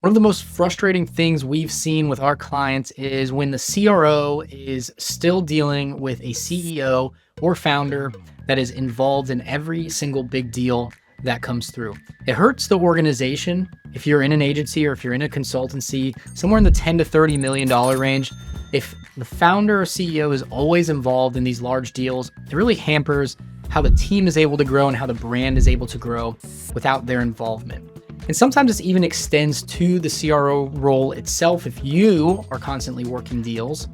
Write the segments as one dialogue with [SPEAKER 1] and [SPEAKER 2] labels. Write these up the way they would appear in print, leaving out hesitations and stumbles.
[SPEAKER 1] One of the most frustrating things we've seen with our clients is when the CRO is still dealing with a CEO or founder that is involved in every single big deal that comes through. It hurts the organization if you're in an agency or if you're in a consultancy, somewhere in the $10 to $30 million range. If the founder or CEO is always involved in these large deals, it really hampers how the team is able to grow and how the brand is able to grow without their involvement. And sometimes this even extends to the CRO role itself. If you are constantly working deals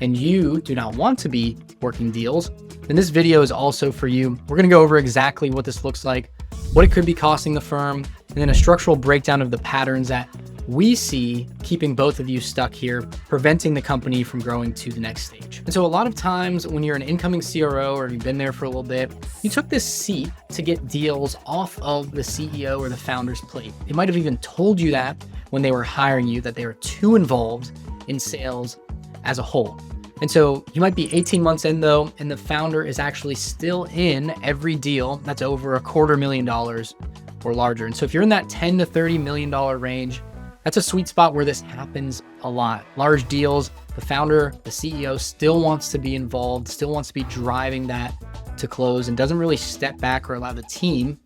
[SPEAKER 1] and you do not want to be working deals, then this video is also for you. We're gonna go over exactly what this looks like, what it could be costing the firm, and then a structural breakdown of the patterns that we see keeping both of you stuck here, preventing the company from growing to the next stage. And so a lot of times when you're an incoming CRO or you've been there for a little bit, you took this seat to get deals off of the CEO or the founder's plate. They might have even told you that when they were hiring you, that they were too involved in sales as a whole. And so you might be 18 months in though, and the founder is actually still in every deal that's over $250,000 or larger. And so if you're in that $10 to $30 million range, that's a sweet spot where this happens a lot. Large deals, the founder, the CEO still wants to be involved, still wants to be driving that to close and doesn't really step back or allow the team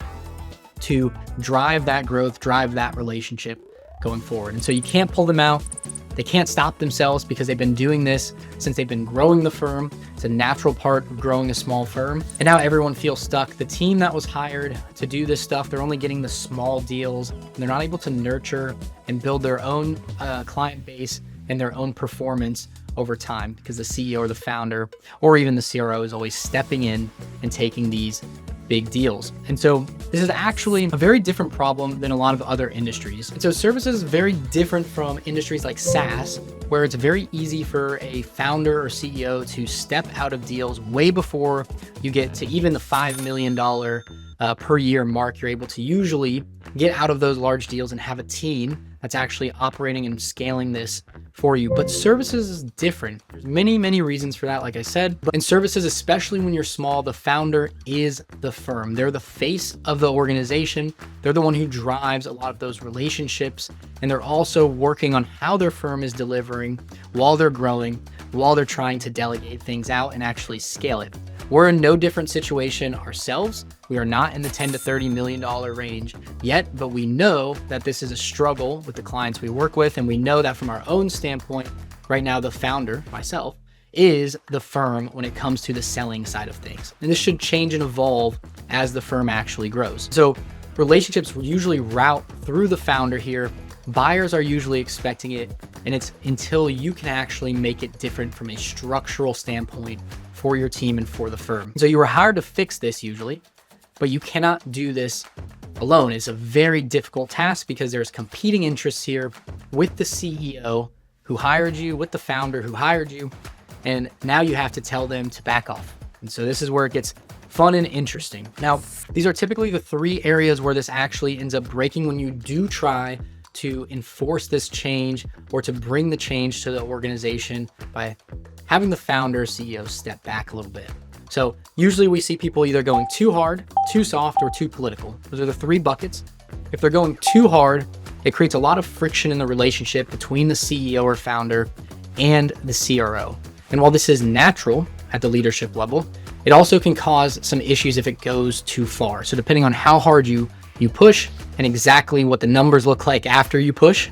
[SPEAKER 1] to drive that growth, drive that relationship going forward. And so you can't pull them out. They can't stop themselves because they've been doing this since they've been growing the firm. It's a natural part of growing a small firm. And now everyone feels stuck. The team that was hired to do this stuff, they're only getting the small deals and they're not able to nurture and build their own client base and their own performance over time because the CEO or the founder or even the CRO is always stepping in and taking these big deals. And so this is actually a very different problem than a lot of other industries. And so services is very different from industries like SaaS, where it's very easy for a founder or CEO to step out of deals way before you get to even the $5 million per year mark. You're able to usually get out of those large deals and have a team that's actually operating and scaling this for you. But services is different. There's many reasons for that, like I said. But in services, especially when you're small, the founder is the firm. They're the face of the organization. They're the one who drives a lot of those relationships. And they're also working on how their firm is delivering while they're growing, while they're trying to delegate things out and actually scale it. We're in no different situation ourselves. We are not in the $10 to $30 million range yet, but we know that this is a struggle with the clients we work with. And we know that from our own standpoint, right now, the founder, myself, is the firm when it comes to the selling side of things. And this should change and evolve as the firm actually grows. So relationships usually route through the founder here. Buyers are usually expecting it, and it's until you can actually make it different from a structural standpoint for your team and for the firm. So you were hired to fix this usually, but you cannot do this alone. It's a very difficult task because there's competing interests here with the CEO who hired you, with the founder who hired you, and now you have to tell them to back off. And so this is where it gets fun and interesting. Now, these are typically the three areas where this actually ends up breaking when you do try to enforce this change or to bring the change to the organization by having the founder, CEO step back a little bit. So usually we see people either going too hard, too soft, or too political. Those are the three buckets. If they're going too hard, it creates a lot of friction in the relationship between the CEO or founder and the CRO. And while this is natural at the leadership level, it also can cause some issues if it goes too far. So depending on how hard you push and exactly what the numbers look like after you push,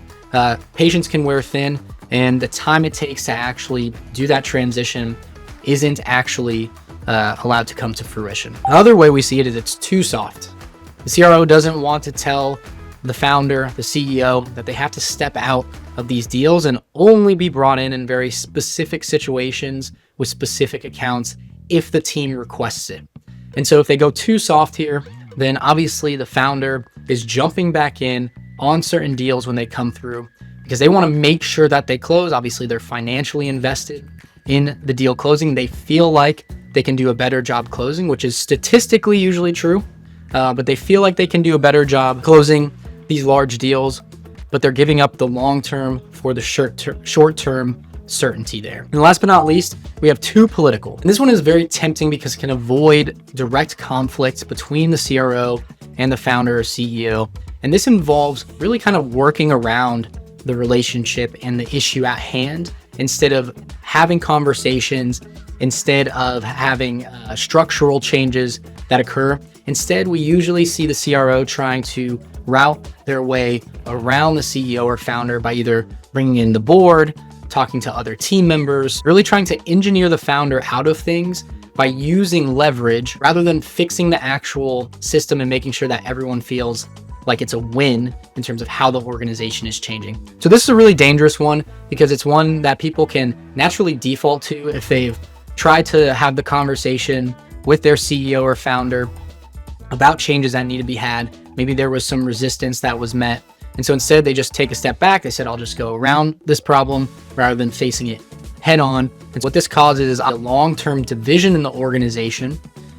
[SPEAKER 1] patience can wear thin, and the time it takes to actually do that transition isn't actually allowed to come to fruition. Another way we see it is it's too soft. The CRO doesn't want to tell the founder, the CEO, that they have to step out of these deals and only be brought in very specific situations with specific accounts if the team requests it. And so if they go too soft here, then obviously the founder is jumping back in on certain deals when they come through because they want to make sure that they close. Obviously, they're financially invested in the deal closing. They feel like they can do a better job closing, which is statistically usually true, but they feel like they can do a better job closing these large deals, but they're giving up the long-term for the short-term certainty there. And last but not least, we have too political. And this one is very tempting because it can avoid direct conflict between the CRO and the founder or CEO And this involves really kind of working around the relationship and the issue at hand instead of having conversations, instead of having structural changes that occur. Instead, we usually see the CRO trying to route their way around the CEO or founder by either bringing in the board, talking to other team members, really trying to engineer the founder out of things by using leverage rather than fixing the actual system and making sure that everyone feels like it's a win in terms of how the organization is changing. So this is a really dangerous one because it's one that people can naturally default to if they've tried to have the conversation with their CEO or founder about changes that need to be had. Maybe there was some resistance that was met. And so instead they just take a step back. They said, I'll just go around this problem rather than facing it head on. And so what this causes is a long-term division in the organization.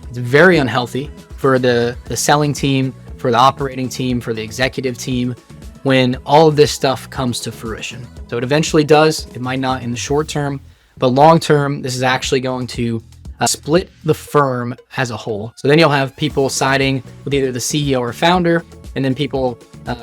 [SPEAKER 1] It's very unhealthy for the selling team, for the operating team, for the executive team, when all of this stuff comes to fruition. So it eventually does. It might not in the short term, but long term, this is actually going to split the firm as a whole. So then you'll have people siding with either the CEO or founder, and then people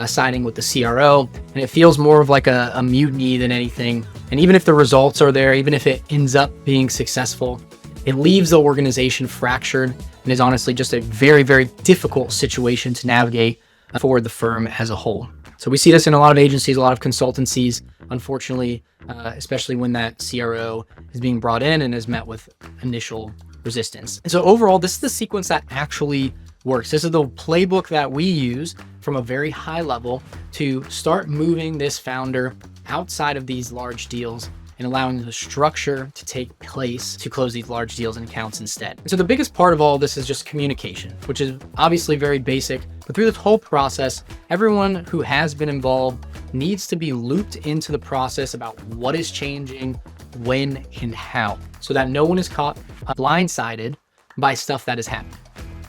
[SPEAKER 1] siding with the CRO. And it feels more of like a mutiny than anything. And even if the results are there, even if it ends up being successful, it leaves the organization fractured and is honestly just a very, very difficult situation to navigate for the firm as a whole. So we see this in a lot of agencies, a lot of consultancies, unfortunately, especially when that CRO is being brought in and is met with initial resistance. And so overall, this is the sequence that actually works. This is the playbook that we use from a very high level to start moving this founder outside of these large deals and allowing the structure to take place to close these large deals and accounts instead. And so the biggest part of all of this is just communication, which is obviously very basic, but through this whole process, everyone who has been involved needs to be looped into the process about what is changing, when, and how, so that no one is caught blindsided by stuff that is happening.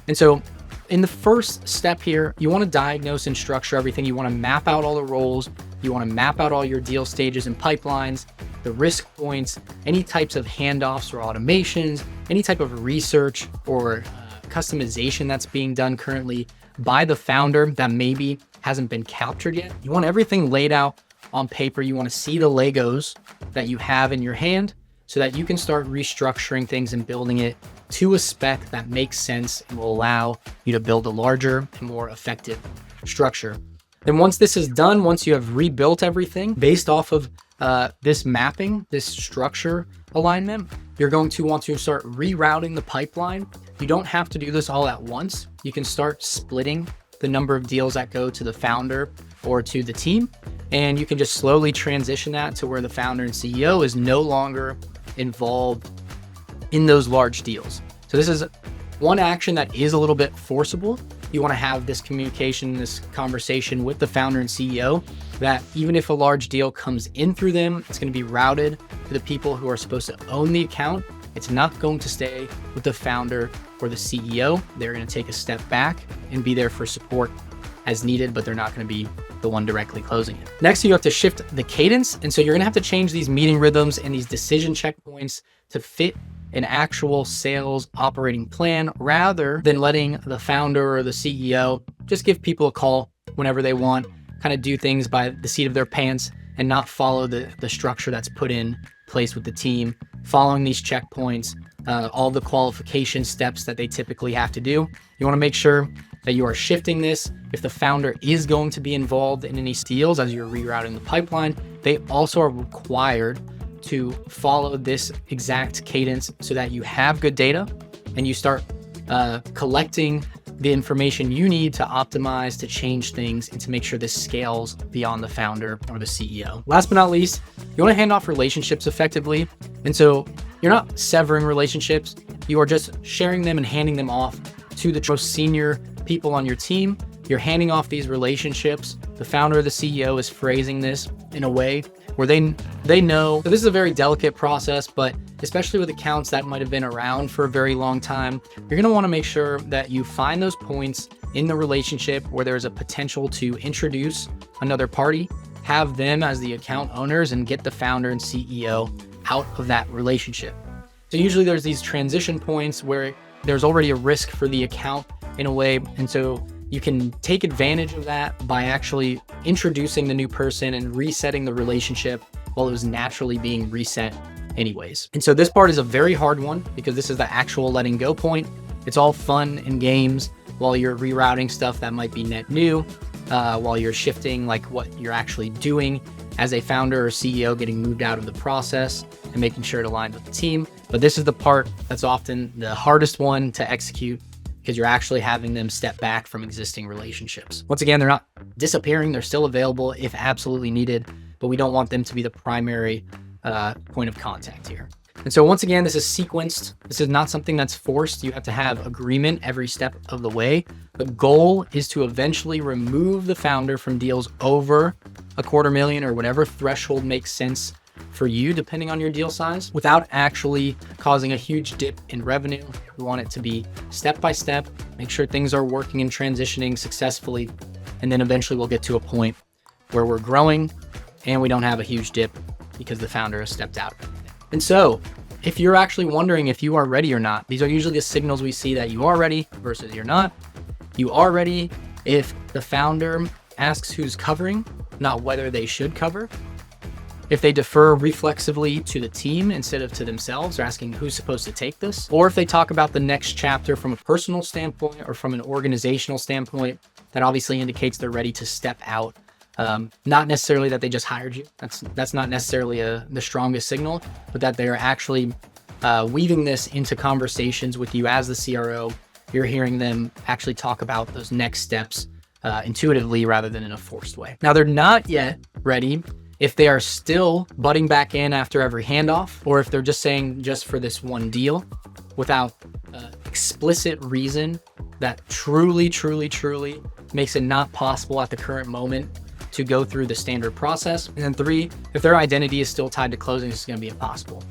[SPEAKER 1] And so in the first step here, you want to diagnose and structure everything. You want to map out all the roles. You want to map out all your deal stages and pipelines, the risk points, any types of handoffs or automations, any type of research or customization that's being done currently by the founder that maybe hasn't been captured yet. You want everything laid out on paper. You want to see the Legos that you have in your hand so that you can start restructuring things and building it to a spec that makes sense and will allow you to build a larger and more effective structure. Then once this is done, once you have rebuilt everything based off of this mapping, this structure alignment, you're going to want to start rerouting the pipeline. You don't have to do this all at once. You can start splitting the number of deals that go to the founder or to the team, and you can just slowly transition that to where the founder and CEO is no longer involved in those large deals. So this is one action that is a little bit forcible. You want to have this communication, this conversation with the founder and CEO that even if a large deal comes in through them, it's going to be routed to the people who are supposed to own the account. It's not going to stay with the founder or the CEO. They're going to take a step back and be there for support as needed, but they're not going to be the one directly closing it. Next, you have to shift the cadence. And so you're going to have to change these meeting rhythms and these decision checkpoints to fit an actual sales operating plan rather than letting the founder or the CEO just give people a call whenever they want, kind of do things by the seat of their pants and not follow the structure that's put in place with the team, following these checkpoints, all the qualification steps that they typically have to do. You want to make sure that you are shifting this. If the founder is going to be involved in any deals as you're rerouting the pipeline, they also are required to follow this exact cadence so that you have good data and you start collecting the information you need to optimize, to change things, and to make sure this scales beyond the founder or the CEO. Last but not least, you want to hand off relationships effectively. And so you're not severing relationships, you are just sharing them and handing them off to the most senior people on your team. You're handing off these relationships. The founder or the CEO is phrasing this in a way where they know. So this is a very delicate process, but especially with accounts that might have been around for a very long time, you're going to want to make sure that you find those points in the relationship where there's a potential to introduce another party, have them as the account owners, and get the founder and CEO out of that relationship. So usually there's these transition points where there's already a risk for the account in a way. And so you can take advantage of that by actually introducing the new person and resetting the relationship while it was naturally being reset anyways. And so this part is a very hard one because this is the actual letting go point. It's all fun and games while you're rerouting stuff that might be net new, while you're shifting like what you're actually doing as a founder or CEO, getting moved out of the process and making sure it aligns with the team. But this is the part that's often the hardest one to execute because you're actually having them step back from existing relationships. Once again, they're not disappearing. They're still available if absolutely needed, but we don't want them to be the primary point of contact here. And so once again, this is sequenced. This is not something that's forced. You have to have agreement every step of the way. The goal is to eventually remove the founder from deals over $250,000 or whatever threshold makes sense for you, depending on your deal size, without actually causing a huge dip in revenue. We want it to be step by step, make sure things are working and transitioning successfully. And then eventually we'll get to a point where we're growing and we don't have a huge dip because the founder has stepped out. And so if you're actually wondering if you are ready or not, these are usually the signals we see that you are ready versus you're not. You are ready if the founder asks who's covering, not whether they should cover. If they defer reflexively to the team instead of to themselves, or asking who's supposed to take this, or if they talk about the next chapter from a personal standpoint or from an organizational standpoint, that obviously indicates they're ready to step out. Not necessarily that they just hired you. That's not necessarily the strongest signal, but that they're actually weaving this into conversations with you as the CRO. You're hearing them actually talk about those next steps intuitively rather than in a forced way. Now, they're not yet ready if they are still butting back in after every handoff, or if they're just saying just for this one deal without explicit reason that truly makes it not possible at the current moment to go through the standard process. And then 3, if their identity is still tied to closing, this is going to be impossible.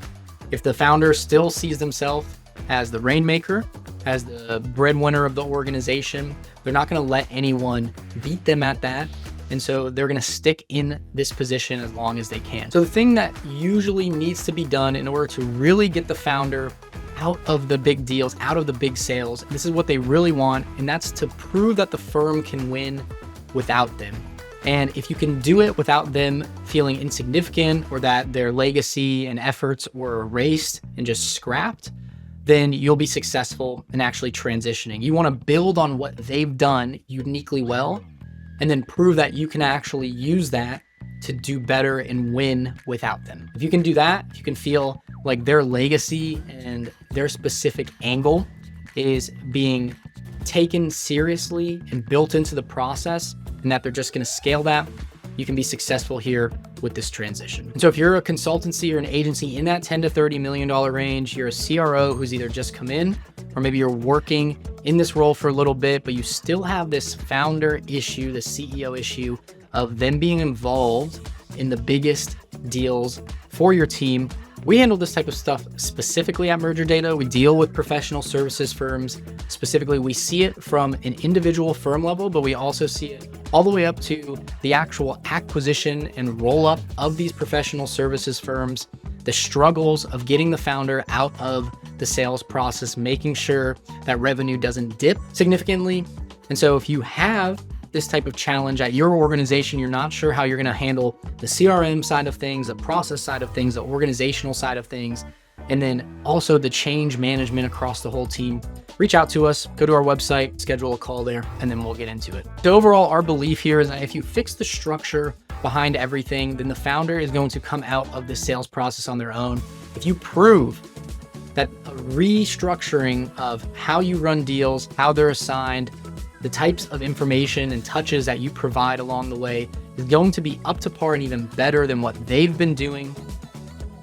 [SPEAKER 1] If the founder still sees themselves as the rainmaker, as the breadwinner of the organization, they're not going to let anyone beat them at that. And so they're going to stick in this position as long as they can. So the thing that usually needs to be done in order to really get the founder out of the big deals, out of the big sales, this is what they really want. And that's to prove that the firm can win without them. And if you can do it without them feeling insignificant or that their legacy and efforts were erased and just scrapped, then you'll be successful in actually transitioning. You want to build on what they've done uniquely well and then prove that you can actually use that to do better and win without them. If you can do that, if you can feel like their legacy and their specific angle is being taken seriously and built into the process, and that they're just going to scale that, you can be successful here with this transition. And so if you're a consultancy or an agency in that $10 to $30 million range, you're a CRO who's either just come in, or maybe you're working in this role for a little bit, but you still have this founder issue, the CEO issue of them being involved in the biggest deals for your team. We handle this type of stuff specifically at Merger Data. We deal with professional services firms. Specifically, we see it from an individual firm level, but we also see it all the way up to the actual acquisition and roll-up of these professional services firms, the struggles of getting the founder out of the sales process, making sure that revenue doesn't dip significantly. And so if you have this type of challenge at your organization, you're not sure how you're going to handle the CRM side of things, the process side of things, the organizational side of things, and then also the change management across the whole team, reach out to us, go to our website, schedule a call there, and then we'll get into it. So overall, our belief here is that if you fix the structure behind everything, then the founder is going to come out of the sales process on their own. If you prove that a restructuring of how you run deals, how they're assigned, the types of information and touches that you provide along the way is going to be up to par and even better than what they've been doing,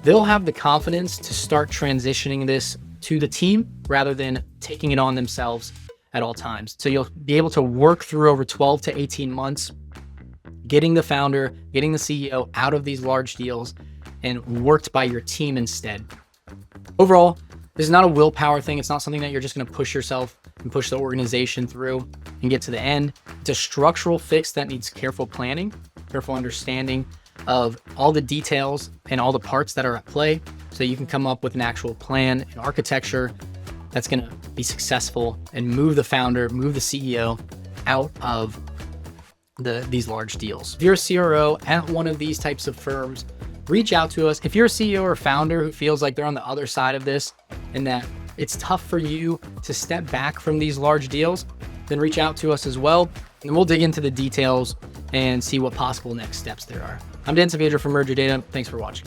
[SPEAKER 1] they'll have the confidence to start transitioning this to the team rather than taking it on themselves at all times. So you'll be able to work through over 12 to 18 months, getting the founder, getting the CEO out of these large deals and worked by your team instead. Overall, this is not a willpower thing. It's not something that you're just going to push yourself and push the organization through and get to the end. It's a structural fix that needs careful planning, careful understanding of all the details and all the parts that are at play so you can come up with an actual plan and architecture that's going to be successful and move the founder, move the CEO out of these large deals. If you're a CRO at one of these types of firms, reach out to us. If you're a CEO or founder who feels like they're on the other side of this and that it's tough for you to step back from these large deals, then reach out to us as well, and we'll dig into the details and see what possible next steps there are. I'm Dan Saavedra from Merger Data. Thanks for watching.